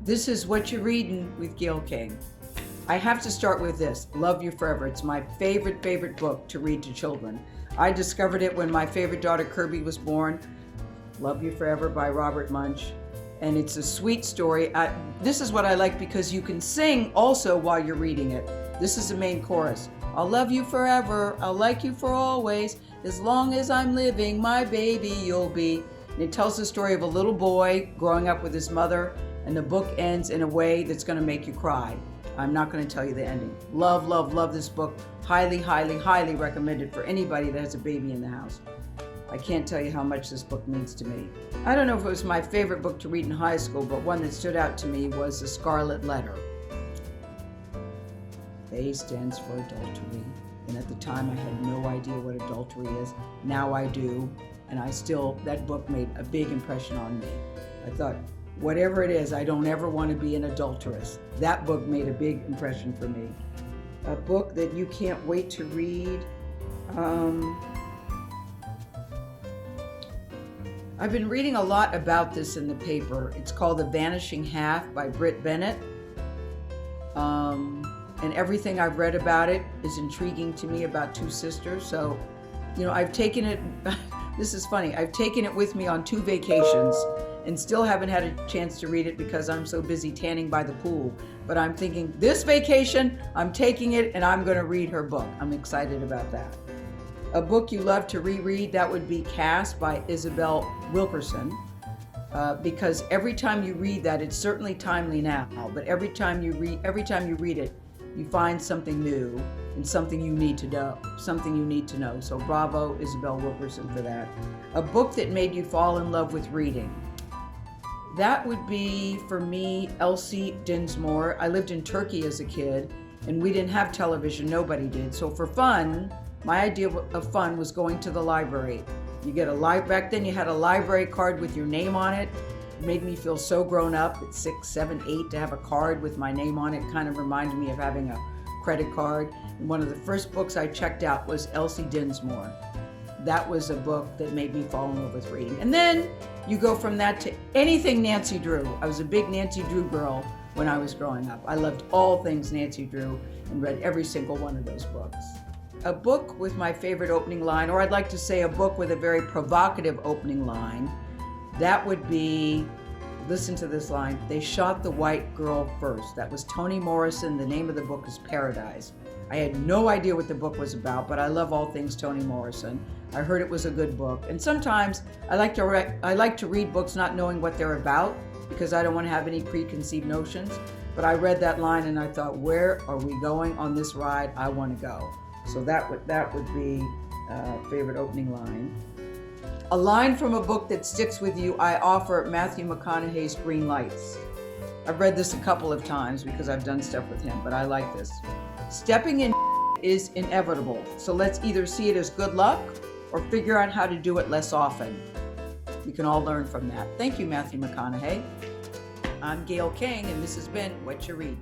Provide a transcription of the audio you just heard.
This is What You Readin' with Gayle King. I have to start with this, Love You Forever. It's my favorite book to read to children. I discovered it when my favorite daughter Kirby was born. Love You Forever by Robert Munsch. And it's a sweet story. This is what I like because you can sing also while you're reading it. This is the main chorus. I'll love you forever, I'll like you for always, as long as I'm living, my baby you'll be. And it tells the story of a little boy growing up with his mother, and the book ends in a way that's going to make you cry. I'm not going to tell you the ending. Love, love, love this book. Highly, highly, highly recommended for anybody that has a baby in the house. I can't tell you how much this book means to me. I don't know if it was my favorite book to read in high school, but one that stood out to me was The Scarlet Letter. A stands for adultery. And at the time I had no idea what adultery is. Now I do. And that book made a big impression on me. I thought, whatever it is, I don't ever want to be an adulteress. That book made a big impression for me. A book that you can't wait to read. I've been reading a lot about this in the paper. It's called The Vanishing Half by Britt Bennett. And everything I've read about it is intriguing to me about two sisters. So, I've taken it, this is funny, I've taken it with me on 2 vacations and still haven't had a chance to read it because I'm so busy tanning by the pool. But I'm thinking, this vacation, I'm taking it and I'm going to read her book. I'm excited about that. A book you love to reread, that would be Cass by Isabel Wilkerson. Because every time you read that, it's certainly timely now, but every time you read it, you find something new and something you need to know. So bravo, Isabel Wilkerson, for that. A book that made you fall in love with reading. That would be, for me, Elsie Dinsmore. I lived in Turkey as a kid, and we didn't have television. Nobody did. So for fun, my idea of fun was going to the library. Back then you had a library card with your name on it. It made me feel so grown up at 6, 7, 8 to have a card with my name on it. Kind of reminded me of having a credit card. And one of the first books I checked out was Elsie Dinsmore. That was a book that made me fall in love with reading. And then you go from that to anything Nancy Drew. I was a big Nancy Drew girl when I was growing up. I loved all things Nancy Drew and read every single one of those books. A book with my favorite opening line, or I'd like to say a book with a very provocative opening line, that would be, listen to this line, they shot the white girl first. That was Toni Morrison. The name of the book is Paradise. I had no idea what the book was about, but I love all things Toni Morrison. I heard it was a good book. And sometimes I like to read books not knowing what they're about because I don't want to have any preconceived notions. But I read that line and I thought, where are we going on this ride? I want to go. So that would be favorite opening line. A line from a book that sticks with you, I offer Matthew McConaughey's Green Lights. I've read this a couple of times because I've done stuff with him, but I like this. Stepping in is inevitable, so let's either see it as good luck or figure out how to do it less often. We can all learn from that. Thank you, Matthew McConaughey. I'm Gayle King, and this has been What You Readin'.